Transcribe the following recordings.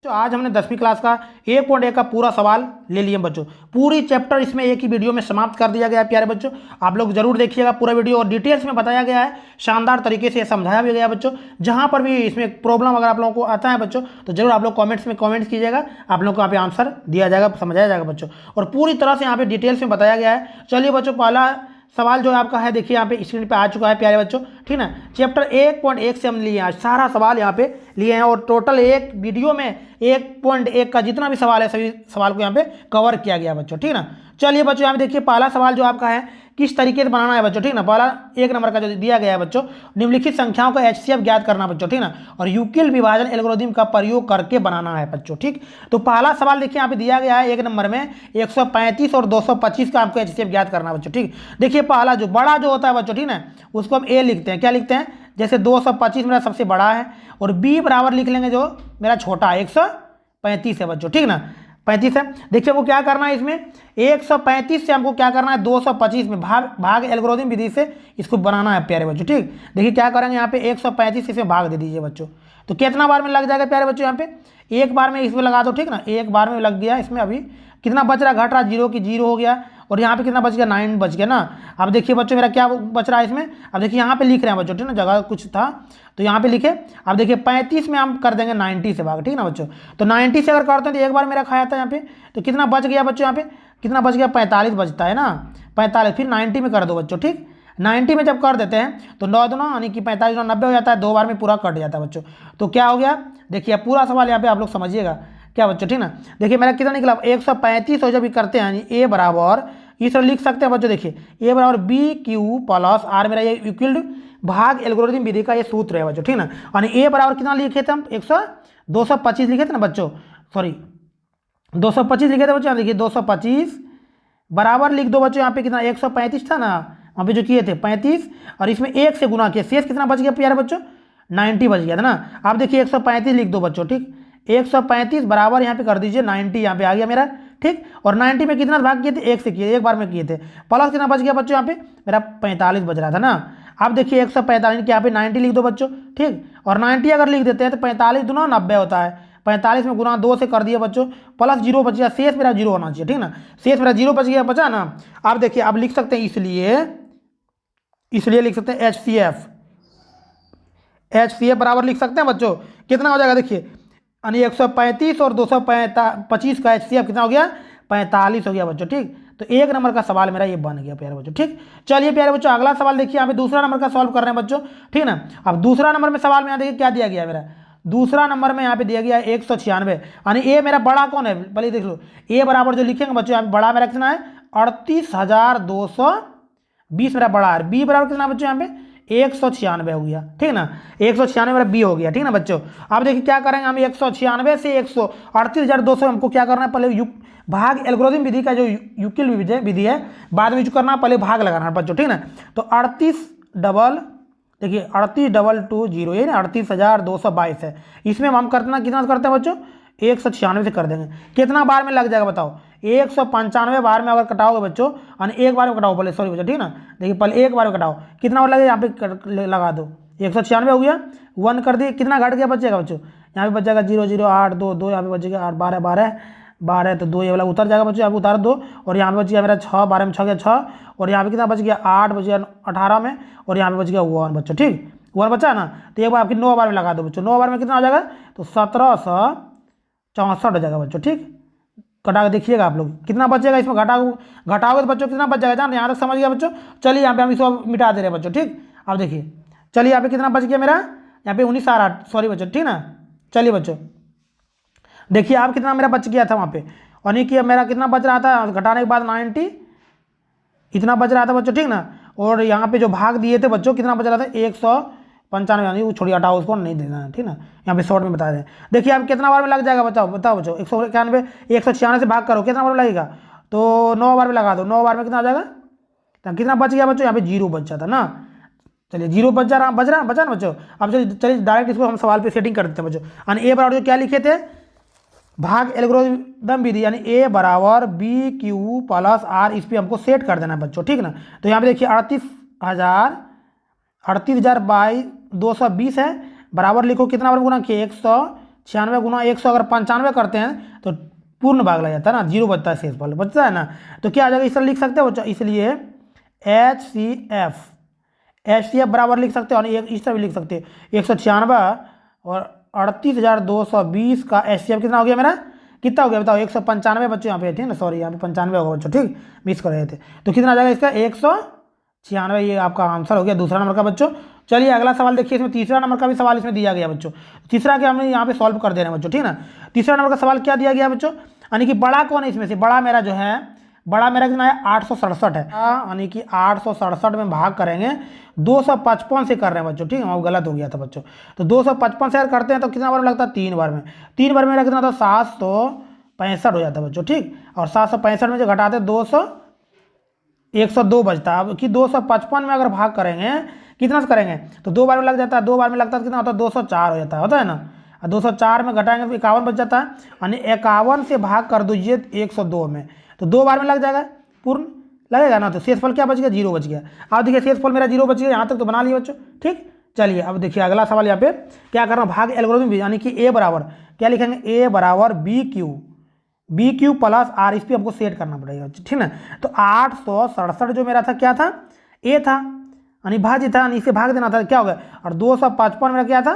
तो आज हमने 10वीं क्लास का 1.1 का पूरा सवाल ले लिए बच्चों। पूरी चैप्टर इसमें एक ही वीडियो में समाप्त कर दिया गया है प्यारे बच्चों। आप लोग जरूर देखिएगा पूरा वीडियो और डिटेल्स में बताया गया है, शानदार तरीके से समझाया भी गया है बच्चों। जहां पर भी इसमें प्रॉब्लम अगर आप लोगों को आता है बच्चों तो जरूर आप लोग कमेंट्स में कमेंट्स कीजिएगा, आप लोग को यहाँ पे आंसर दिया जाएगा, समझाया जाएगा बच्चों। और पूरी तरह से यहाँ पे डिटेल्स में बताया गया है। चलिए बच्चों, पहला सवाल जो आपका है देखिए यहाँ पे स्क्रीन पे आ चुका है प्यारे बच्चों, ठीक ना। चैप्टर 1.1 से हम लिए हैं, सारा सवाल यहाँ पे लिए हैं और टोटल एक वीडियो में 1.1 का जितना भी सवाल है सभी सवाल को यहाँ पे कवर किया गया बच्चों, ठीक ना। चलिए बच्चों यहाँ पे देखिए पहला सवाल जो आपका है किस तरीके से बनाना है बच्चों, ठीक ना। पहला 1 नंबर का जो दिया गया है बच्चों, निम्नलिखित संख्याओं का HCF ज्ञात करना बच्चों, ठीक ना। और यूक्लिड विभाजन एल्गोरिथम का प्रयोग करके बनाना है बच्चों, ठीक। तो पहला सवाल देखिए यहाँ पे दिया गया है 1 नंबर में 135 और 225 का आपको HCF ज्ञात करना बच्चों, ठीक। देखिए पहला जो बड़ा जो होता है बच्चों, ठीक ना, उसको हम A लिखते हैं। क्या लिखते हैं? जैसे 225 मेरा सबसे बड़ा है और B बराबर लिख लेंगे जो मेरा छोटा है 135 है बच्चों, ठीक ना। 35 है। देखिए वो क्या करना है इसमें 135 से हमको क्या करना है 225 में भाग एल्गोरिथम विधि से इसको बनाना है प्यारे बच्चों, ठीक। देखिए क्या करेंगे यहाँ पे 135 इसमें भाग दे दीजिए बच्चों। तो कितना बार में लग जाएगा प्यारे बच्चों? यहाँ पे एक बार में इसमें लगा दो, ठीक ना। एक बार में लग गया। इसमें अभी कितना बच रहा, घट रहा, 0 की 0 हो गया और यहाँ पे कितना बच गया 9 बच गया ना। अब देखिए बच्चों मेरा क्या बच रहा है इसमें, अब देखिए यहाँ पे लिख रहे हैं बच्चों, ठीक ना, जगह कुछ था तो यहाँ पे लिखे। अब देखिए 35 में हम कर देंगे 90 से भाग, ठीक ना बच्चों। तो 90 से अगर करते हैं तो एक बार मेरा खाया था यहाँ पे, तो कितना बच गया बच्चों? यहाँ पे कितना बच गया? 45 बचता है ना, 45। फिर 90 में कर दो बच्चों, ठीक। 90 में जब कर देते हैं तो 9 दूना यानी कि 45 90 हो जाता है, 2 बार में पूरा कट जाता है बच्चों। तो क्या हो गया देखिए पूरा सवाल यहाँ पे आप लोग समझिएगा क्या बच्चों, ठीक ना। देखिए मेरा कितना निकला 135 और जब भी करते हैं A बराबर इस तरह लिख सकते हैं बच्चों। देखिए A बराबर BQ प्लस R, मेरा ये यूक्लिड भाग एल्गोरिथम विधि का ये सूत्र है बच्चों, ठीक ना। यानी A बराबर कितना लिखे थे हम 225 लिखे थे ना बच्चों, सॉरी 225 लिखे थे बच्चों। देखिए 225 बराबर लिख दो बच्चों, यहाँ पे कितना 135 था ना, वहाँ पे जो किए थे 35 और इसमें 1 से गुना किया, शेष कितना बच गया प्यारे बच्चों? 90 बच गया था ना। आप देखिए 135 लिख दो बच्चों, ठीक। 135 बराबर यहाँ पे कर दीजिए 90, यहाँ पे आ गया मेरा, ठीक। और 90 में कितना भाग किए थे? 1 से किए, एक बार में किए थे। प्लस कितना बच गया बच्चों? यहाँ पे मेरा 45 बच रहा था ना। आप देखिए 145 के यहाँ पे 90 लिख दो बच्चों, ठीक। और 90 अगर लिख देते हैं तो 45 दूना 90 होता है, 45 में गुना 2 से कर दिए बच्चों, प्लस 0 बच गया, शेष मेरा 0 होना चाहिए, ठीक ना। शेष मेरा 0 बच गया, बचा ना। आप देखिए आप लिख सकते हैं इसलिए लिख सकते हैं HCF बराबर लिख सकते हैं बच्चों। कितना हो जाएगा देखिए, यानी 135 और 225 का HCF कितना हो गया? 45 हो गया बच्चों, ठीक। तो 1 नंबर का सवाल मेरा ये बन गया प्यारे बच्चों, ठीक। चलिए प्यारे बच्चों अगला सवाल देखिए, यहाँ पे दूसरा नंबर का सॉल्व कर रहे हैं बच्चों, ठीक ना। अब दूसरा नंबर में सवाल में यहाँ देखिए क्या दिया गया है मेरा, दूसरा नंबर में यहाँ पे दिया गया है 196, यानी A मेरा बड़ा कौन है पहले देख लो। A बराबर जो लिखेंगे बच्चों यहाँ पे बड़ा मेरा कितना है 38,220 मेरा बड़ा है। B बराबर कितना बच्चों यहाँ पे 196 हो गया, ठीक ना। 196 मेरा B हो गया, ठीक ना बच्चों। अब देखिए क्या करेंगे हम 196 से 138,200 हमको क्या करना है, पहले भाग एल्गोरिथम विधि का जो यूक्लिड विधि है बाद में जो करना है, पहले भाग लगाना है बच्चों, ठीक ना। तो 38,220 ये ना 38,222 है। इसमें हम कितना करते हैं बच्चों 196 से कर देंगे। कितना बार में लग जाएगा बताओ? 195 बार में अगर कटाओगे बच्चों, यानी एक बार में कटाओ पहले, सॉरी बच्चों, ठीक ना। देखिए पहले एक बार में कटाओ, कितना बार लगेगा यहाँ पे लगा दो, 196 हो गया, 1 कर दिए, कितना घट गया बचेगा बच्चों? यहाँ पे बच जाएगा 0 0 8 2 2, यहाँ पे बचेगा 8 12 12 तो 2 ये वाला उतर जाएगा बच्चों, यहाँ पे उतार 2 और यहाँ पे बच गया मेरा 6, 12 में 6 गया 6 और यहाँ पे कितना बच गया 8 बच गया 18 में और यहाँ पे बच गया 1 बच्चों, ठीक। 1 बचा ना, तो एक बार आपकी 9 बार में लगा दो बच्चों। 9 बार में कितना हो जाएगा? तो 1764 हो जाएगा बच्चों, ठीक। कटा के देखिएगा आप लोग कितना बचेगा इसमें, घटाओगे तो बच्चों कितना बच जाएगा जान, यहाँ तक समझ गया बच्चों। चलिए यहाँ पे हम इसको मिटा दे रहे हैं बच्चों, ठीक। अब देखिए चलिए यहाँ पे कितना बच गया मेरा, यहाँ पे 19 आ रहा, सॉरी बच्चों, ठीक ना। चलिए बच्चों देखिए आप कितना मेरा बच गया था वहाँ पे, यानी कि मेरा कितना बच रहा था घटाने के बाद 90 इतना बच रहा था बच्चों, ठीक ना। और यहाँ पे जो भाग दिए थे बच्चों कितना बच रहा था 195, यानी वो छोड़ी हटाओ, उसको नहीं देना है, ठीक ना। यहाँ पे शॉर्ट में बता दें। देखिए आप कितना बार में लग जाएगा बताओ बच्चों? 191 196 से भाग करो, कितना बार में लगेगा? तो 9 बार में लगा दो, 9 बार में कितना आ जाएगा? तो कितना बच गया बच्चों? यहाँ पे 0 बच जाता ना। चलिए 0 बचा ना बच्चों। अब चलिए डायरेक्ट इसको हम सवाल पे सेटिंग कर देते हैं बच्चों। यानी A बराबर जो क्या लिखे थे भाग एल्गोरिथम विधि, यानी A बराबर BQ प्लस R, इस पर हमको सेट कर देना है बच्चों, ठीक ना। तो यहाँ पे देखिए 38,220 है, बराबर लिखो कितना बार गुना किए 96 गुना 100 अगर 95 करते हैं तो पूर्ण भाग लग जाता है ना, 0 बचता है, शेषफल बचता है ना। तो क्या आ जाएगा, इस तरह लिख सकते हो बच्चों, इसलिए HCF बराबर लिख सकते हो, और इस तरह भी लिख सकते हो 196 और 38,220 का HCF कितना हो गया मेरा, कितना हो गया बताओ, 195 बच्चों यहाँ पे थे ना, सॉरी यहाँ पे 95 होगा बच्चों, ठीक, मिस कर रहे थे। तो कितना आ जाएगा इसका 196, ये आपका आंसर हो गया दूसरा नंबर का बच्चों। चलिए अगला सवाल देखिए, इसमें तीसरा नंबर का भी सवाल इसमें दिया गया बच्चों। तीसरा के हमने यहाँ पे सॉल्व कर दे रहे हैं बच्चों, ठीक ना। तीसरा नंबर का सवाल क्या दिया गया बच्चों, यानी कि बड़ा कौन है इसमें से, बड़ा मेरा जो है, बड़ा मेरा कितना है 867 है, यानी कि 867 में भाग करेंगे 255 से कर रहे हैं बच्चों, ठीक है, वो गलत हो गया था बच्चों। तो 255 से अगर करते हैं तो कितना बार में लगता है, 3 बार में, 3 बार में मेरा कितना था 765 हो जाता है बच्चों, ठीक। और 765 में जो घटाते 102 बचता है। अब कि 255 में अगर भाग करेंगे कितना से करेंगे तो 2 बार में लग जाता है, 2 बार में लगता है कितना होता है 204 हो जाता है, होता है ना। 204 में घटाएंगे तो 51 बच जाता है, यानी 51 से भाग कर दीजिए 102 में, तो 2 बार में लग जाएगा, पूर्ण लगेगा ना। तो शेषफल क्या बच गया, 0 बच गया। अब देखिए शेषफल मेरा 0 बच गया, यहाँ तक तो बना लिया बच्चों, ठीक। चलिए अब देखिए अगला सवाल, यहाँ पे क्या करना, भाग एल्गोरिथम, यानी कि A बराबर क्या लिखेंगे, A बराबर BQ प्लस R, इस पर हमको सेट करना पड़ेगा, ठीक ना। तो 867 जो मेरा था क्या था, A था, यानी भाज्य था, यानी इसे भाग देना था, क्या हो गया। और 255 मेरा क्या था,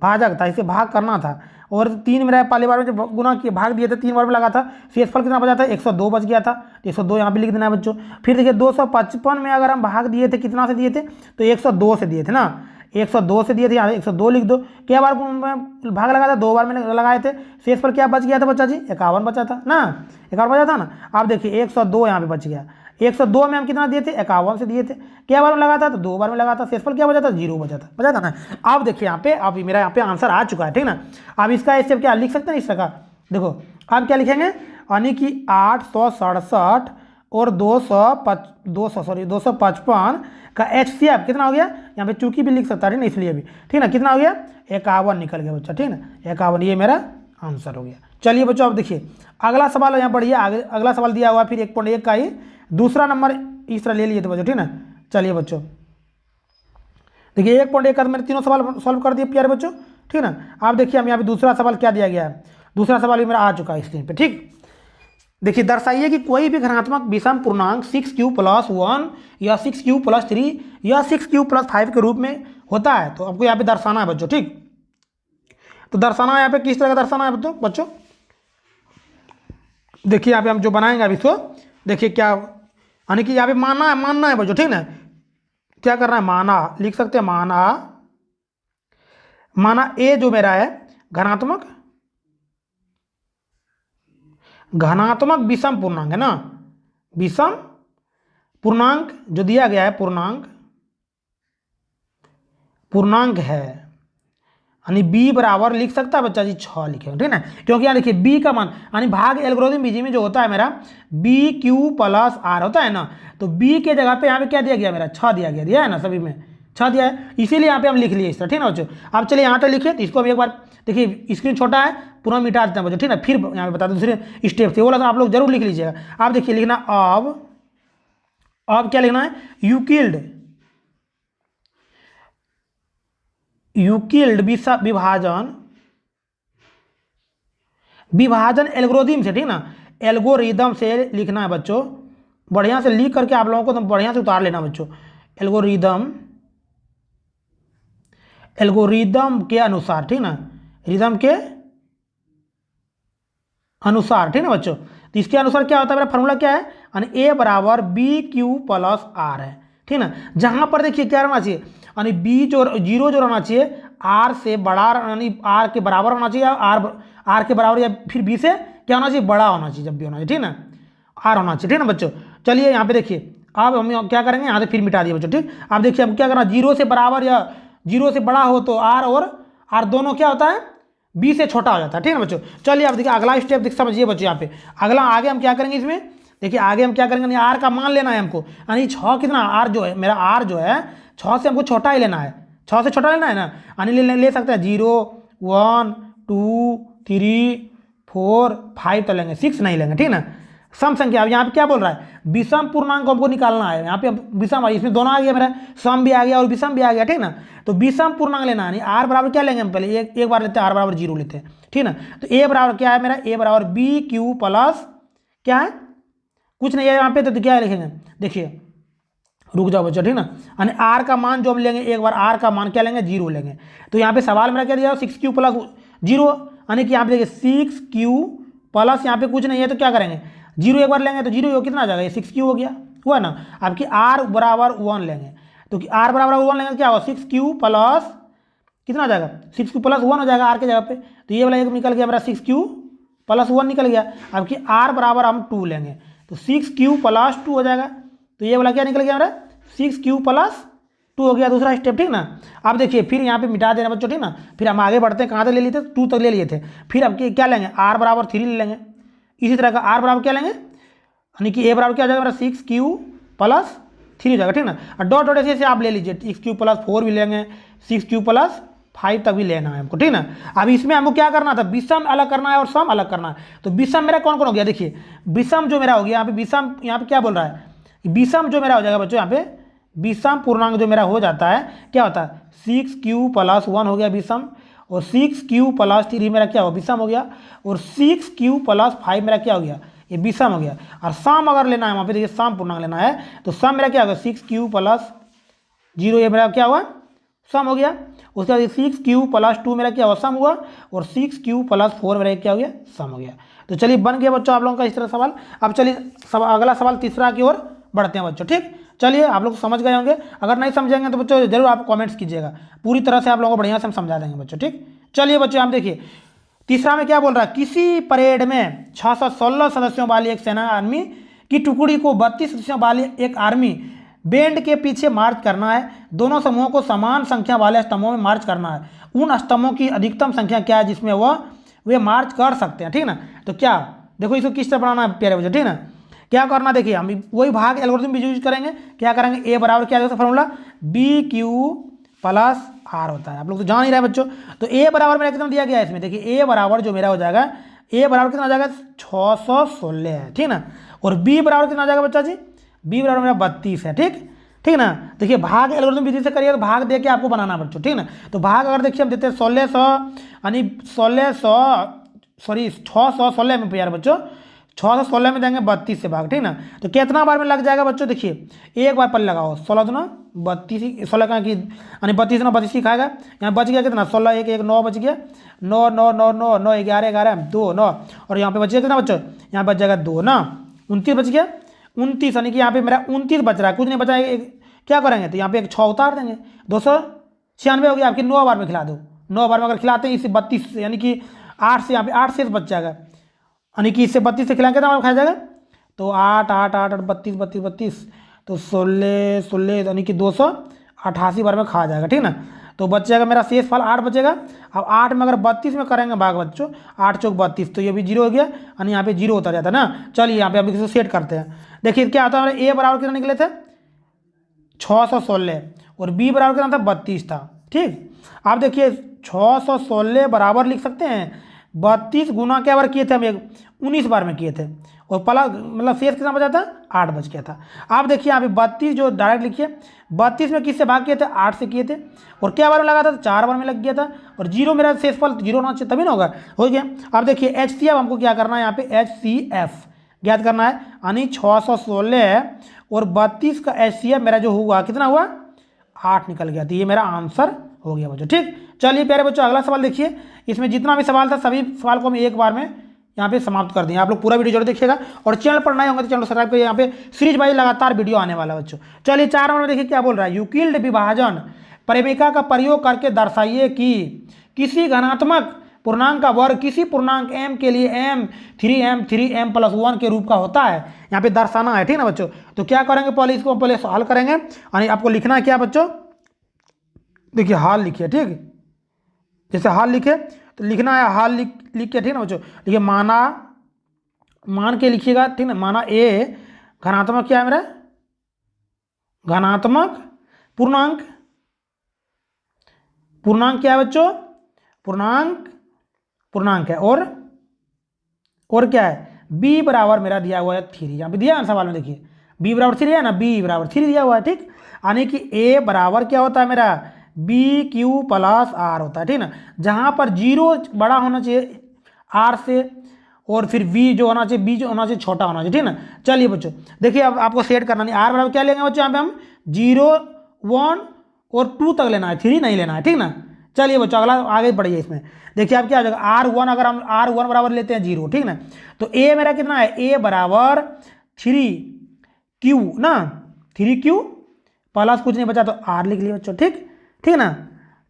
भाजक था, इसे भाग करना था। और 3 मेरा पहली बार में जब गुना किए भाग दिए थे, 3 बार में लगा था, शेषफल कितना बचा था 102 बच गया था। तो 102 यहाँ पे लिख देना है बच्चों। फिर देखिए 255 में अगर हम भाग दिए थे, कितना से दिए थे, तो 102 से दिए थे ना, 102 से दिए थे, यहाँ 102 लिख दो। क्या बार भाग लगा था, 2 बार में लगाए थे, शेषफल क्या बच गया था बच्चा जी, 51 बचा था ना, 51 बचा था ना। अब देखिए 102 यहाँ पे बच गया, 102 में हम कितना दिए थे, 51 से दिए थे, क्या बार में लगा था, तो 2 बार में लगा था, शेषफल क्या बचा था, 0 बचा था ना। अब देखिए यहाँ पे, अब मेरा यहाँ पे आंसर आ चुका है, ठीक ना। अब इसका स्टेप क्या लिख सकते हैं इस तरह का, देखो अब क्या लिखेंगे, यानी कि 867 और 255 का HCF कितना हो गया, यहाँ पे चूंकि भी लिख सकता है ना, इसलिए भी, ठीक ना, कितना हो गया 51 निकल गया बच्चा, ठीक ना, 51, ये मेरा आंसर हो गया। चलिए बच्चों अब देखिए अगला सवाल यहाँ बढ़िए, आगे अगला सवाल दिया हुआ फिर 1.1 का ही दूसरा नंबर इस तरह ले लिए थे बच्चों, ठीक ना। चलिए बच्चों देखिए 1.1 का मैंने तीनों सवाल सॉल्व कर दिए प्यारे बच्चों, ठीक ना। आप देखिए हम यहाँ पे दूसरा सवाल क्या दिया गया है, दूसरा सवाल भी मेरा आ चुका है स्क्रीन पे, ठीक। देखिए दर्शाइए कि कोई भी घनात्मक विषम पूर्णांक 6q + 1 या 6q + 3 या 6q + 5 के रूप में होता है। तो आपको यहाँ पे दर्शाना है बच्चों, ठीक। तो दर्शाना है यहाँ पे, किस तरह का दर्शाना है बच्चों, देखिए यहाँ पे हम जो बनाएंगे अभी इसको, देखिए क्या, यानी कि यहाँ पे मानना है बच्चों, ठीक ना। क्या करना है, माना लिख सकते हैं, माना A जो मेरा है घनात्मक विषम पूर्णांक है ना, विषम पूर्णांक जो दिया गया है, पूर्णांक है, यानी B बराबर लिख सकता है बच्चा जी 6 लिखेंगे, ठीक ना। क्योंकि यहाँ देखिए B का मान, यानी भाग एल्गोरिथम बीजी में जो होता है मेरा BQ + R होता है ना, तो B के जगह पे यहाँ पे क्या दिया गया, मेरा 6 दिया है ना, सभी में 6 दिया है, इसीलिए यहाँ पे हम लिख लिए इस तरह, ठीक ना बच्चों। अब चलिए यहाँ तक लिखे, तो इसको हम एक बार देखिए, स्क्रीन छोटा है, पूरा मिटा देते हैं बच्चों, ठीक ना। फिर यहाँ पे बता दें दूसरे स्टेप से, वो आप लोग जरूर लिख लीजिएगा। आप देखिए लिखना, अब क्या लिखना है, यूक्लिड विभाजन एल्गोरिथम से, ठीक ना, एल्गोरिदम से लिखना है बच्चों, बढ़िया से लिख करके आप लोगों को तो बढ़िया से उतार लेना बच्चों। एल्गोरिदम के अनुसार, ठीक ना, रिदम के अनुसार, ठीक ना बच्चों। तो इसके अनुसार क्या होता है, मेरा फॉर्मूला क्या है, यानी A बराबर BQ + R है, ठीक ना। जहां पर देखिए क्या रहना चाहिए, यानी B जो 0 जो रहना चाहिए, R से बड़ा, यानी R के बराबर होना चाहिए, R के बराबर, या फिर B से क्या होना चाहिए, बड़ा होना चाहिए, जब भी होना चाहिए, ठीक ना, R होना चाहिए, ठीक ना बच्चों। चलिए यहाँ पे देखिए, अब हम क्या करेंगे, यहाँ से फिर मिटा दिए बच्चों, ठीक। अब देखिए अब क्या करना, 0 से बराबर या 0 से बड़ा हो तो R और R दोनों क्या होता है, B से छोटा हो जाता है, ठीक है बच्चों। चलिए अब देखिए अगला स्टेप समझिए बच्चों, यहाँ पे अगला आगे हम क्या करेंगे, इसमें देखिए आगे हम क्या करेंगे, R का मान लेना है हमको, यानी 6 कितना, R जो है मेरा, R जो है 6 से हमको छोटा ही लेना है, 6 से छोटा लेना है ना, यानी ले सकते हैं 0 1 2 3 4 5 तो लेंगे, 6 नहीं लेंगे, ठीक ना। सम संख्या। अब यहाँ पे क्या बोल रहा है, विषम पूर्णांक हमको निकालना है। यहाँ पे विषम, इसमें दोनों आ गया मेरा, सम भी आ गया और विषम भी आ गया, ठीक ना। तो विषम पूर्णांक लेना है, आर बराबर क्या लेंगे हम, पहले एक बार लेते हैं, आर बराबर 0 लेते हैं, ठीक ना। तो ए बराबर क्या है मेरा, ए बराबर बी क्यू प्लस क्या है, कुछ नहीं है यहाँ पे, तो क्या लिखेंगे, देखिए रुक जाओ बच्चों, ठीक ना। यानी आर का मान जो हम लेंगे, एक बार आर का मान क्या लेंगे, 0 लेंगे। तो यहाँ पे सवाल मेरा क्या दिया, 6q प्लस 0, यानी कि यहाँ पे देखिए 6q प्लस, यहाँ पे कुछ नहीं है तो क्या करेंगे, 0 एक बार लेंगे तो 0 कितना आ जाएगा, ये 6q हो गया, हुआ ना। आपकी आर बराबर 1 लेंगे, तो आर बराबर 1 लेंगे तो क्या होगा, 6q प्लस कितना आ जाएगा, 6q प्लस 1 हो जाएगा आर के जगह पे। तो ये वाला एक निकल गया मेरा, 6q प्लस 1 निकल गया। आपकी आर बराबर हम 2 लेंगे, तो 6q प्लस 2 हो जाएगा। तो ये वाला क्या निकल गया मेरा, 6q प्लस 2 हो गया, दूसरा स्टेप, ठीक ना। अब देखिए फिर यहाँ पे मिटा देना बच्चों, ठीक ना। फिर हम आगे बढ़ते हैं, कहाँ तक ले लिए थे, 2 तक ले लिए थे। फिर अब क्या लेंगे, आर बराबर 3 ले लेंगे। इसी तरह का आर बराबर क्या लेंगे, यानी कि ए बराबर क्या हो जाएगा मेरा, 6q प्लस 3 हो जाएगा, ठीक ना। और डॉट डॉट ऐसे आप ले लीजिए, 6q प्लस 4 भी लेंगे, 6q प्लस 5 तक भी लेना है हमको, ठीक ना। अब इसमें हमको क्या करना था, विषम अलग करना है और सम अलग करना है। तो विषम मेरा कौन कौन हो गया, देखिए विषम जो मेरा हो गया यहाँ पे, विषम यहाँ पे क्या बोल रहा है, विषम जो मेरा हो जाएगा बच्चों, यहाँ पे विषम पूर्णांक जो मेरा हो जाता है, क्या होता है, 6q प्लस 1 हो गया विषम, और 6q प्लस 3 मेरा क्या हो, विषम हो गया, और 6q प्लस 5 मेरा क्या हो गया, ये विषम हो गया। और सम अगर लेना है वहाँ पे देखिए, सम पूर्णांक लेना है, तो सम मेरा क्या होगा, 6q प्लस 0 ये मेरा क्या हुआ, सम हो गया। उसके बाद 6q प्लस 2 मेरा क्या हुआ, सम हुआ, और 6q प्लस 4 मेरा क्या हो गया, सम हो गया। तो चलिए बन गया बच्चों आप लोगों का इस तरह सवाल। अब चलिए अगला सवाल तीसरा की ओर बढ़ते हैं बच्चों, ठीक। चलिए आप लोग समझ गए होंगे, अगर नहीं समझेंगे तो बच्चों जरूर आप कमेंट्स कीजिएगा, पूरी तरह से आप लोगों को बढ़िया से हम समझा देंगे बच्चों, ठीक। चलिए बच्चों हम देखिए तीसरा में क्या बोल रहा है, किसी परेड में 616 सदस्यों वाली एक सेना आर्मी की टुकड़ी को 32 सदस्यों वाली एक आर्मी बैंड के पीछे मार्च करना है। दोनों समूहों को समान संख्या वाले स्तंभों में मार्च करना है। उन स्तंभों की अधिकतम संख्या क्या है जिसमें वे मार्च कर सकते हैं, ठीक ना। तो क्या देखो इसको किस तरह बनाना है प्यारे बच्चों, ठीक ना। क्या करना, देखिए हम वही भाग एल्गोरिथम भी यूज करेंगे। क्या करेंगे, ए बराबर क्या होता है formula, B Q plus R होता है, आप लोग तो जान ही रहे हैं बच्चों। तो ए बराबर मेरा कितना दिया गया है इसमें, देखिए ए बराबर जो मेरा हो जाएगा, ए बराबर कितना हो जाएगा, 616 है, ठीक ना। और बी बराबर कितना हो जाएगा बच्चा जी, बी बराबर मेरा 32 है, ठीक ना। देखिए भाग एल्गोरिथम विधि से करिए तो भाग दे के आपको बनाना बच्चों, ठीक ना। तो भाग अगर देखिए हम देते हैं 1600 यानी 616 में यार बच्चों, 616 में देंगे 32 से भाग, ठीक ना। तो कितना बार में लग जाएगा बच्चों, देखिए एक बार पर लगाओ, 16 दूना 32, 16 का कि यानी 32 ना 32 खाएगा, यहाँ बच गया कितना, 16 1 1 9 बच गया, 9 9 9 9 9 11 11 2 9, और यहाँ पे बच गया कितना बच्चों, यहाँ बच जाएगा 2 ना, 29 बच गया, 29 यानी कि यहाँ पे मेरा 29 बच रहा है, कुछ नहीं बचा है। क्या करेंगे, तो यहाँ पे एक 6 उतार देंगे, 296 हो गया आपकी, 9 बार में खिला दो, 9 बार में अगर खिलाते हैं इससे 32 यानी कि 8 से यहाँ पे 8 से बच जाएगा, यानी कि इससे 32 से खिलाएंगे कितना खाया जाएगा, तो 8 8 8 8 32 32 32, तो 16 16 यानी कि 288 बार में खा जाएगा, ठीक ना। तो बच जाएगा मेरा शेष फल 8 बचेगा। अब 8 में अगर 32 में करेंगे भाग बच्चों, 8 चौक 32, तो ये भी 0 हो गया, यानी यहाँ पे 0 उतर जाता है ना। चलिए यहाँ पे हम इसको सेट करते हैं, देखिए क्या होता है, हमारे ए बराबर कितना निकले थे 616 और बी बराबर कितना था 32 था, ठीक। आप देखिए 616 बराबर लिख सकते हैं, 32 गुना क्या बार किए थे हम, 19 बार में किए थे, और प्लस मतलब शेष कितना बचा था, 8 बच गया था। आप देखिए यहाँ पे 32 जो डायरेक्ट लिखिए, 32 में किससे भाग किए थे, 8 से किए थे, और क्या बार में लगा था, 4 बार में लग गया था, और 0 मेरा शेष फल 0 होना चाहिए तभी ना होगा, हो गया। अब देखिए HCF हमको क्या करना है, यहाँ पे HCF ज्ञात करना है, यानी 616 और 32 का HCF मेरा जो हुआ कितना हुआ, 8 निकल गया, तो ये मेरा आंसर हो गया बच्चों, ठीक। चलिए प्यारे बच्चों अगला सवाल देखिए, इसमें जितना भी सवाल था सभी सवाल को हम एक बार में यहाँ पे समाप्त कर दिए। आप लोग पूरा वीडियो जरूर देखिएगा, और चैनल पर नए होंगे तो चैनल सब्सक्राइब करिए, यहाँ पे सीरीज वाइज लगातार वीडियो आने वाला है बच्चों। चलिए 4 नंबर में देखिए क्या बोल रहा है, यूक्लिड विभाजन परिमेयिका का प्रयोग करके दर्शाइए कि किसी घनात्मक पूर्णांक का वर्ग किसी पूर्णांक m के लिए m 3m प्लस 1 के रूप का होता है, यहाँ पे दर्शाना है, ठीक ना बच्चों। तो क्या करेंगे, पहले इसको पहले सॉल्व करेंगे, यानी आपको लिखना है क्या बच्चों, देखिए हाल लिखिए, ठीक। जैसे हाल लिखे तो लिखना है हाल लिख के, ठीक ना बच्चों। देखिए मान के लिखिएगा, ठीक ना। माना ए घनात्मक क्या है मेरा, घनात्मक पूर्णांक क्या है बच्चों, पूर्णांक है, और क्या है, बी बराबर मेरा दिया हुआ है 3, यहाँ पे दिया है सवाल में, देखिए बी बराबर 3 है ना, बी बराबर 3 दिया हुआ है, ठीक। यानी कि ए बराबर क्या होता है मेरा, बी क्यू प्लस आर होता है, ठीक ना। जहाँ पर जीरो बड़ा होना चाहिए आर से, और फिर बी जो होना चाहिए, बी जो होना चाहिए छोटा होना चाहिए, ठीक ना। चलिए बच्चों देखिए, अब आपको सेट करना नहीं, आर बराबर क्या लेंगे बच्चों, यहाँ पे हम 0, 1 और 2 तक लेना है, 3 नहीं लेना है, ठीक ना। चलिए बच्चों अगला आगे बढ़िए इसमें, देखिए आप क्या हो जाएगा, R1 अगर हम R1 बराबर लेते हैं 0, ठीक ना, तो ए मेरा कितना है, ए बराबर 3Q ना, 3Q प्लस कुछ नहीं बचा तो R लिख लिया बच्चों, ठीक, ठीक ना।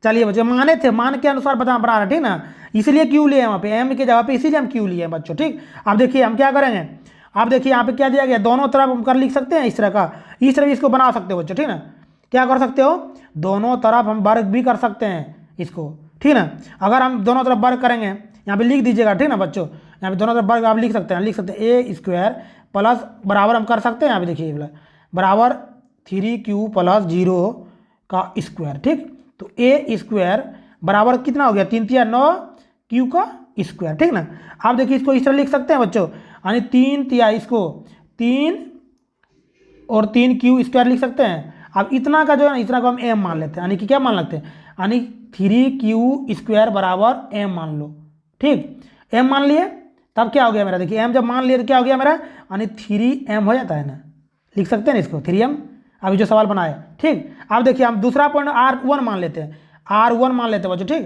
चलिए बच्चों माने थे, मान के अनुसार बता रहे, ठीक ना, इसलिए क्यू लिए वहाँ पे एम के जगह पे, इसीलिए हम क्यू लिए हैं बच्चों, ठीक। अब देखिए हम क्या करेंगे, आप देखिए यहाँ पे क्या दिया गया, दोनों तरफ हम कर लिख सकते हैं इस तरह का, इस तरह इसको बना सकते हो बच्चों, ठीक ना। क्या कर सकते हो, दोनों तरफ हम वर्ग भी कर सकते हैं इसको, ठीक ना। अगर हम दोनों तरफ वर्ग करेंगे, यहाँ पे लिख दीजिएगा, ठीक ना बच्चों, यहाँ पे दोनों तरफ वर्ग आप लिख सकते हैं, ए स्क्वायर प्लस बराबर हम कर सकते हैं, यहाँ पे देखिए बराबर 3Q प्लस 0 का स्क्वायर, ठीक। तो ए स्क्वायर बराबर कितना हो गया, 3 3 9 Q का स्क्वायर, ठीक ना। आप देखिए इसको इस तरह लिख सकते हैं बच्चों, यानी 3 तिया इसको 3 और 3Q स्क्वायर लिख सकते हैं। अब इतना का जो है ना, इतना को हम m मान लेते हैं, यानी कि क्या मान लेते हैं, यानी 3Q स्क्वायर बराबर m मान लो, ठीक। m मान लिए, तब क्या हो गया मेरा, देखिए m जब मान लिए तो क्या हो गया मेरा, यानी 3m हो जाता है ना, लिख सकते हैं ना इसको 3m, अभी जो सवाल बनाए, ठीक। अब देखिए हम दूसरा पॉइंट R1 मान लेते हैं, R1 मान लेते हैं बच्चों, ठीक।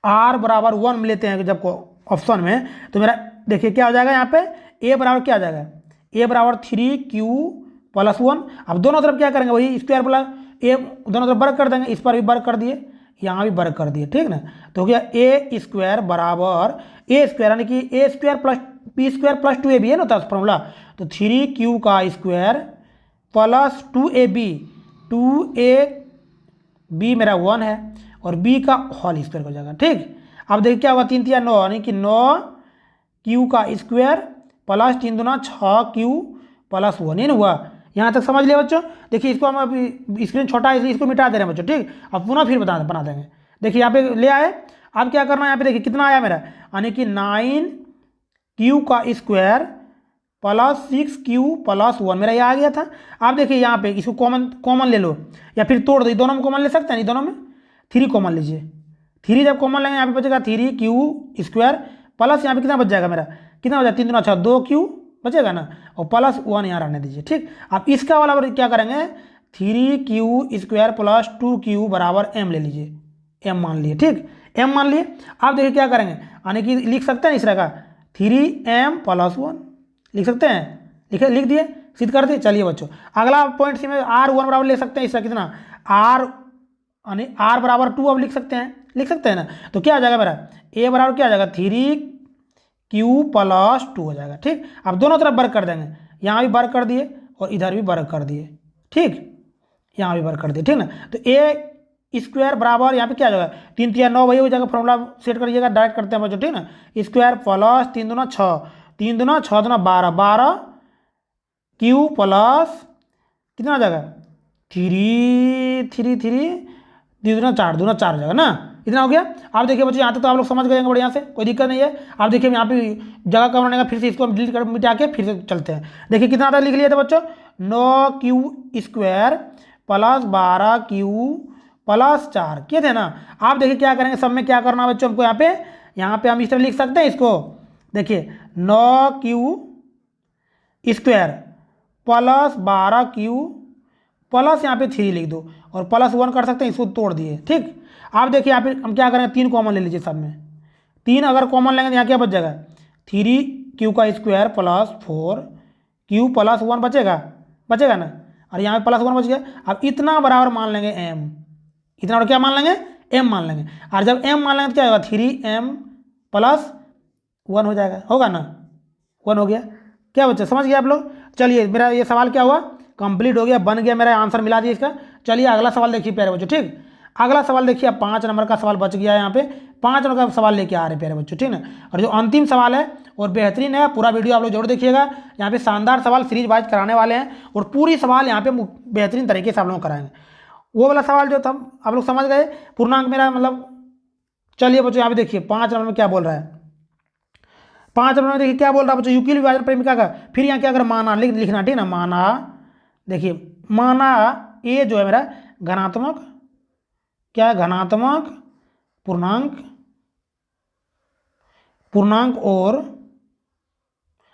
R बराबर 1 लेते हैं जब ऑप्शन में, तो मेरा देखिए क्या हो जाएगा, यहाँ पे a बराबर क्या आ जाएगा, a बराबर 3Q प्लस 1। अब दोनों तरफ क्या करेंगे, वही स्क्वायर प्लस ए, दोनों तरफ वर्ग कर देंगे, इस पर भी वर्ग कर दिए, यहाँ भी वर्ग कर दिए, ठीक ना। तो हो गया ए स्क्वायर बराबर ए स्क्वायर, यानी कि a square plus b square plus 2ab है ना था फॉर्मूला, तो 3Q का स्क्वायर प्लस 2ab, 2ab मेरा 1 है और b का होल स्क्वायर हो जाएगा, ठीक। अब देखिए क्या होगा, 3 3 9, यानी कि 9Q का स्क्वायर प्लस 3 दूना 6Q प्लस 1, नहीं हुआ, यहाँ तक समझ लिया बच्चों। देखिए इसको हम अभी स्क्रीन छोटा है इसलिए इसको मिटा दे रहे हैं बच्चों, ठीक। अब पुनः फिर बना देंगे, देखिए यहाँ पे ले आए, अब क्या करना है, यहाँ पे देखिए कितना आया मेरा, यानी कि 9Q का स्क्वायर प्लस 6Q प्लस 1 मेरा ये आ गया था। अब देखिए यहाँ पे इसको कॉमन ले लो या फिर तोड़ दो, दोनों में कॉमन ले सकते हैं, नहीं दोनों में 3 कॉमन लीजिए, 3 जब कॉमन लेंगे यहाँ पे बचेगा 3Q स्क्वायर प्लस यहाँ पे कितना बच जाएगा मेरा, कितना बचा 3 दूना 6, 2Q बचेगा ना, और प्लस 1 यहाँ रहने दीजिए, ठीक। अब इसका वाला क्या करेंगे, 3Q स्क्वायर प्लस 2Q बराबर m ले लीजिए, m मान लिए, ठीक, m मान लिए। अब देखिए क्या करेंगे, यानी कि लिख सकते हैं इस तरह का 3m प्लस 1 लिख सकते हैं, लिख दिए, सिद्ध कर दिए। चलिए बच्चों अगला पॉइंट सी में R1 बराबर ले सकते हैं, इसका कितना R, यानी R बराबर 2 अब लिख सकते हैं ना, तो क्या आ जाएगा मेरा, a बराबर क्या आ जाएगा 3Q प्लस 2 हो जाएगा, ठीक। अब दोनों तरफ वर्ग कर देंगे, यहाँ भी वर्ग कर दिए और इधर भी वर्ग कर दिए, ठीक, यहाँ भी वर्ग कर दिए, ठीक ना। तो ए स्क्वायर बराबर यहाँ पे क्या आ जाएगा, 3 3 9 वही हो जाएगा, फॉर्मूला सेट करिएगा, डायरेक्ट करते हैं बच्चों, ठीक ना। स्क्वायर प्लस 3 दूना 6, 3 दूना 6 दूना 12, 12Q प्लस कितना आ जाएगा 3 3 दूना 4 दूना 4 हो जाएगा ना, इतना हो गया। आप देखिए बच्चों यहाँ तक तो आप लोग समझ गए होंगे बढ़िया से, कोई दिक्कत नहीं है। आप देखिए यहाँ पे जगह कम रहने का, फिर से इसको हम डिलीट कर मिटा के फिर से चलते हैं। देखिए कितना आता लिख लिया था बच्चों, 9Q square plus 12Q plus 4 किए थे ना। आप देखिए क्या करेंगे, सब में क्या करना है बच्चों हमको, यहाँ पे हम इस तरह लिख सकते हैं इसको, देखिए 9Q square plus 12Q plus यहाँ पे 3 लिख दो और प्लस 1 कर सकते हैं, इसको तोड़ दिए, ठीक। आप देखिए यहाँ पे हम क्या करेंगे, 3 कॉमन ले लीजिए, सब में 3 अगर कॉमन लेंगे तो यहाँ क्या बच जाएगा, 3Q का स्क्वायर प्लस 4Q प्लस 1 बचेगा ना, और यहाँ पे प्लस 1 बच गया। अब इतना बराबर मान लेंगे m, इतना और क्या मान लेंगे, m मान लेंगे, और जब m मान लेंगे तो क्या होगा 3m प्लस 1 हो जाएगा, होगा ना, 1 हो गया। क्या बच्चा समझ गया आप लोग। चलिए मेरा ये सवाल क्या हुआ, कंप्लीट हो गया, बन गया, मेरा आंसर मिला दिया इसका। चलिए अगला सवाल देखिए प्यारे बच्चों, ठीक। अगला सवाल देखिए, 5 नंबर का सवाल बच गया है, यहाँ पे 5 नंबर का सवाल लेके आ रहे हैं प्यारे बच्चों, ठीक ना। और जो अंतिम सवाल है और बेहतरीन है, पूरा वीडियो आप लोग जरूर देखिएगा। यहाँ पे शानदार सवाल सीरीज वाइज कराने वाले हैं और पूरी सवाल यहाँ पे बेहतरीन तरीके से आप लोग कराएंगे। वो वाला सवाल जो था आप लोग समझ गए, पूर्णांक मेरा मतलब। चलिए बच्चों यहाँ पे देखिए 5 नंबर में क्या बोल रहा है, 5 नंबर में देखिए क्या बोल रहा है बच्चों, युगल विभाजन प्रेमिका का। फिर यहाँ क्या अगर माना लिखना, ठीक ना, माना, देखिए माना ए जो है मेरा घनात्मक, क्या है, घनात्मक पूर्णांक और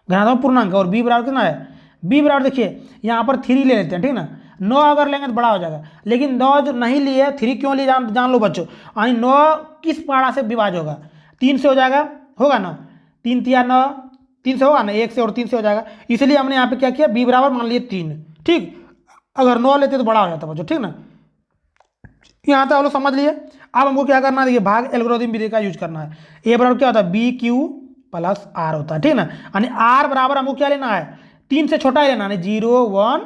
घनात्मक पूर्णांक, और बी बराबर कितना है, बी बराबर देखिए यहाँ पर 3 ले लेते हैं, ठीक ना। 9 अगर लेंगे तो बड़ा हो जाएगा, लेकिन 9 जो नहीं लिए 3 क्यों लिए जान लो बच्चों। यानी 9 किस पहाड़ा से विभाज्य होगा, 3 से हो जाएगा, होगा ना, 3 तिया 9, 3 से होगा ना, 1 से और 3 से हो जाएगा। इसलिए हमने यहाँ पे क्या किया, बी बराबर मान लिए 3, ठीक। अगर 9 लेते तो बड़ा हो जाता बच्चों, ठीक ना। यहाँ तक आप लोग समझ लिए। अब हमको क्या करना है, देखिए भाग एल्गोरिथम विधि का यूज करना है। ए बराबर क्या होता है, बी क्यू प्लस आर होता है, ठीक ना। यानी आर बराबर हमको क्या लेना है, 3 से छोटा ही लेना है, 0 1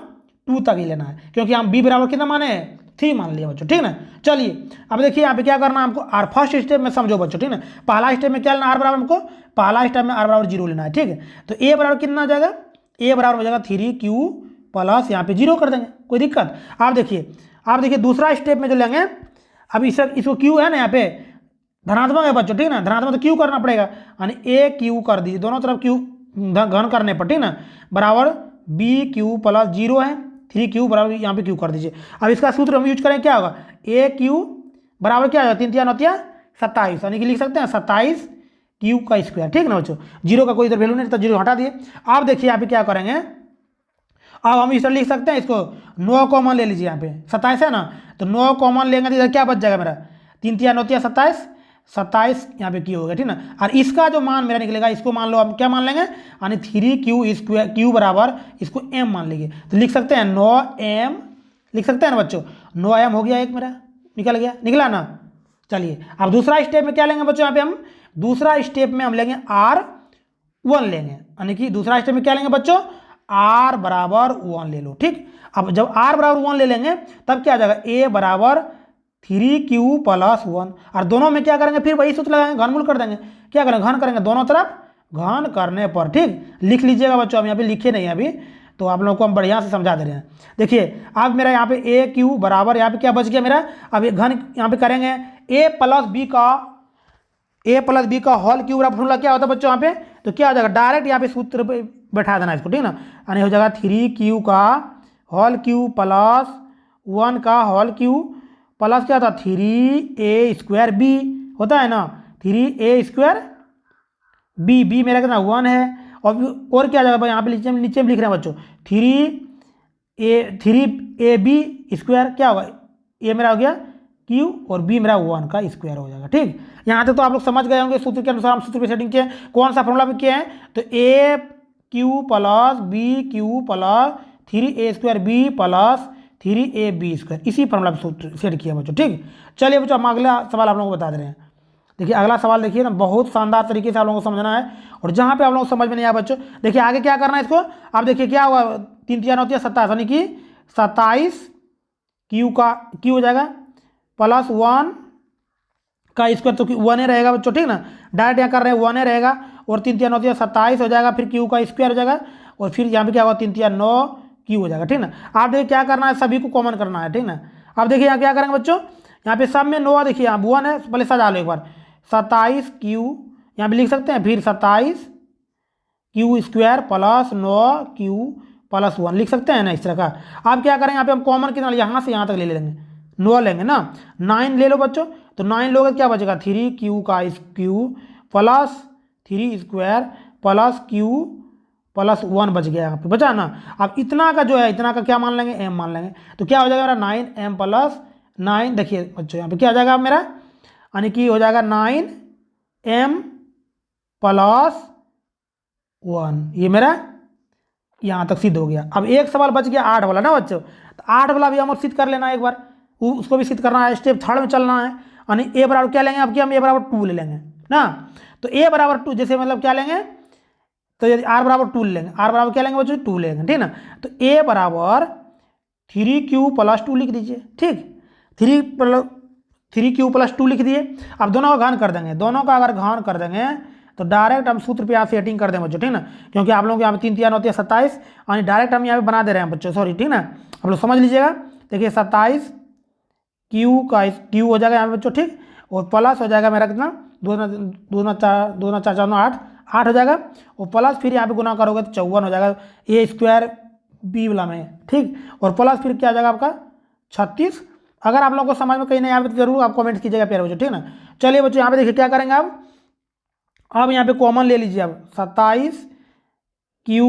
2 तक ही लेना है, क्योंकि हम बी बराबर कितना माने, 3 मान लिया बच्चों, ठीक ना। चलिए अब देखिए यहाँ पे क्या करना है हमको, आर फर्स्ट स्टेप में समझो बच्चों, ठीक ना। पहला स्टेप में क्या लेना, आर बराबर हमको पहला स्टेप में आर बराबर 0 लेना है, ठीक है। तो ए बराबर कितना आ जाएगा, ए बराबर हो जाएगा 3q प्लस यहाँ पे 0 कर देंगे, कोई दिक्कत। आप देखिए दूसरा स्टेप में जो लेंगे, अब इसको क्यू है ना, यहाँ पे धनात्मक है बच्चों, ठीक ना, धनात्मक तो क्यू करना पड़ेगा, यानी ए क्यू कर दीजिए, दोनों तरफ क्यू घन करने पर, ठीक ना, बराबर बी क्यू प्लस 0 है, 3q बराबर यहाँ पे क्यू कर दीजिए। अब इसका सूत्र हम यूज करें, क्या होगा, ए क्यू बराबर क्या होगा, 3 3 9 27, यानी कि लिख सकते हैं 27 क्यू का स्क्वायर, ठीक ना बच्चों। 0 का कोई इधर वैल्यू नहीं, तो 0 हटा दिए। अब देखिए यहाँ पे क्या करेंगे, अब हम इस तरह लिख सकते हैं, इसको 9 कॉमन ले लीजिए, यहाँ पे 27 है ना, तो 9 कॉमन लेंगे तो इधर क्या बच जाएगा मेरा, 3 3 9 27 यहाँ पे क्यू हो गया, ठीक ना। और इसका जो मान मेरा निकलेगा, इसको मान लो हम क्या मान लेंगे, यानी 3q स्क्वायर, क्यू बराबर इसको m मान लेंगे, तो लिख सकते हैं 9m, लिख सकते हैं ना बच्चों, 9m हो गया, एक मेरा निकल गया, निकला ना। चलिए अब दूसरा स्टेप में क्या लेंगे बच्चों, यहाँ पे हम दूसरा स्टेप में हम लेंगे R1 लेंगे, यानी कि दूसरा स्टेप में क्या लेंगे बच्चों, R बराबर 1 ले लो, ठीक। अब जब R बराबर 1 ले लेंगे तब क्या आ जाएगा, A बराबर 3q प्लस 1, और दोनों में क्या करेंगे, फिर वही सूत्र लगाएंगे, घनमूल कर देंगे, क्या करेंगे, घन करेंगे दोनों तरफ घन करने पर, ठीक। लिख लीजिएगा बच्चों, हम यहाँ पे लिखे नहीं अभी, तो आप लोगों को हम बढ़िया से समझा दे रहे हैं। देखिए अब मेरा यहाँ पे ए क्यू बराबर, यहाँ पे क्या बच गया मेरा, अब ये घन यहाँ पे करेंगे ए प्लस बी का होल क्यूब बराबर फॉर्मूला क्या होता है बच्चों यहाँ पे, तो क्या हो जाएगा, डायरेक्ट यहाँ पे सूत्र पे बैठा देना इसको, ठीक ना, यानी हो जाएगा 3q का होल क्यूब प्लस 1 का होल क्यूब प्लस क्या था, 3a स्क्वायर बी होता है ना, 3a स्क्वायर बी मेरा कितना 1 है, और क्या आ जाएगा यहाँ पे नीचे में लिख रहे हैं बच्चों, 3ab स्क्वायर क्या होगा, ए मेरा हो गया क्यू और बी मेरा 1 का स्क्वायर हो जाएगा, ठीक। यहाँ तक तो आप लोग समझ गए होंगे, सूत्र के अनुसार हम सूत्र पे सेटिंग किए, कौन सा फॉर्मूला पे किए हैं, तो a cube plus b Q plus 3a square b plus 3ab square, इसी फॉर्मूला पे सूत्र सेट किया बच्चों, ठीक। चलिए बच्चों हम अगला सवाल आप लोगों को बता दे रहे हैं। देखिए अगला सवाल देखिए ना, बहुत शानदार तरीके से आप लोगों को समझना है, और जहाँ पे आप लोगों को समझ में नहीं आया बच्चों, देखिए आगे क्या करना है इसको। अब देखिए क्या होगा, 3 3 9 27, यानी कि 27 क्यू हो जाएगा प्लस 1 का स्क्वायर, तो 1 रहेगा बच्चों, ठीक ना, डायरेक्ट यहाँ कर रहे हैं 1 रहेगा, और 3 3 9 27 हो जाएगा, फिर क्यू का स्क्वायर हो जाएगा, और फिर यहाँ पे क्या होगा 3 3 9 क्यू हो जाएगा, ठीक ना। आप देखिए क्या करना है, सभी को कॉमन करना है, ठीक ना। अब देखिए यहाँ क्या करेंगे बच्चों, यहाँ पे सब में 9, देखिए यहाँ 1 है, पहले सजा लो एक बार, 27 क्यू यहाँ पे लिख सकते हैं, फिर 27 Q square plus 9 Q plus 1 लिख सकते हैं ना, इस तरह का। आप क्या करेंगे, यहाँ पे हम कॉमन कितना यहाँ से यहाँ तक ले लेंगे, 9 लेंगे ना, 9 ले लो बच्चों, तो 9 लोगे क्या बचेगा, 3q का Q plus 3 square plus Q plus 1 बच गया, यहाँ पे बचा ना। अब इतना का जो है, इतना का क्या मान लेंगे, m मान लेंगे, तो क्या हो जाएगा मेरा 9m प्लस 9, देखिए बच्चों यहाँ पे क्या हो जाएगा मेरा, यानी कि हो जाएगा 9m प्लस 1, ये मेरा यहाँ तक सिद्ध हो गया। अब एक सवाल बच गया 8 वाला ना बच्चों, तो 8 वाला भी हम सिद्ध कर लेना है एक बार, उसको भी सिद्ध करना है, स्टेप 3 में चलना है, यानी ए बराबर क्या लेंगे, अब क्या हम ए बराबर 2 ले लेंगे ना, तो ए बराबर 2 जैसे मतलब क्या लेंगे, तो यदि आर बराबर 2 लेंगे, आर बराबर क्या लेंगे बच्चों, 2 लेंगे, ठीक ना। तो ए बराबर 3q प्लस 2 लिख दीजिए, ठीक, 3q प्लस 2 लिख दिए। अब दोनों का घन कर देंगे, दोनों का अगर घन कर देंगे तो डायरेक्ट हम सूत्र पे यहाँ सेटिंग कर दें बच्चों, ठीक ना, क्योंकि आप लोगों को यहाँ पे 3 3 9 27, यानी डायरेक्ट हम यहाँ पे बना दे रहे हैं बच्चों, सॉरी, ठीक ना, आप लोग समझ लीजिएगा। देखिए 27 क्यू हो जाएगा यहाँ पे बच्चों, ठीक, और प्लस हो जाएगा मेरा कितना, 2 4 8 8 हो जाएगा, और प्लस फिर यहाँ पे गुना करोगे तो 54 हो जाएगा ए स्क्वायर बी वाला में, ठीक। और प्लस फिर क्या आ जाएगा आपका 36। अगर आप लोगों को समझ में कहीं नहीं आए तो जरूर आप कमेंट कीजिएगा प्यारे बच्चों, ठीक ना। चलिए बच्चों यहाँ पे देखिए क्या करेंगे अब यहाँ पे कॉमन ले लीजिए, अब 27 क्यू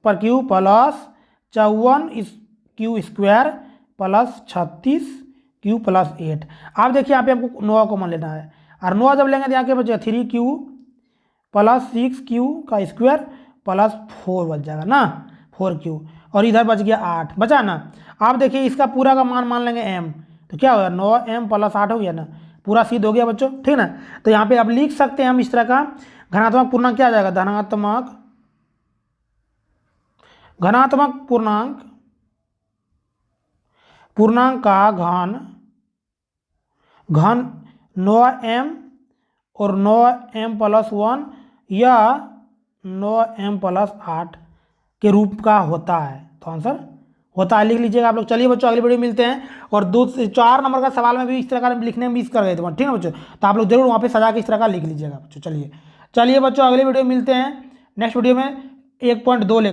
पर क्यू प्लस 54 इस Q square plus 36 Q plus 8। आप देखिए यहाँ पे हमको 9 कॉमन लेना है, और 9 जब लेंगे तो यहाँ के बचेगा 3 क्यू प्लस 6 क्यू का स्क्वायर प्लस 4 बच जाएगा ना, 4 क्यू, और इधर बच गया 8 बचा ना। आप देखिए इसका पूरा का मान लेंगे m, तो क्या होगा 9m प्लस 8 हो गया ना, पूरा सिद्ध हो गया बच्चों, ठीक ना। तो यहाँ पे अब लिख सकते हैं हम इस तरह का धनात्मक पूर्णांक क्या आ जाएगा, धनात्मक पूर्णांक का घन 9m और 9m प्लस 1 या 9m प्लस 8 के रूप का होता है, तो आंसर होता है लिख लीजिएगा आप लोग। चलिए बच्चों अगली वीडियो मिलते हैं, और 4 नंबर का सवाल में भी इस तरह का लिखने में मिस कर गए थे, ठीक है बच्चों, तो आप लोग जरूर वहाँ पे सजा के इस तरह का लिख लीजिएगा बच्चों। चलिए बच्चों अगली वीडियो मिलते हैं, नेक्स्ट वीडियो में 1.2 ले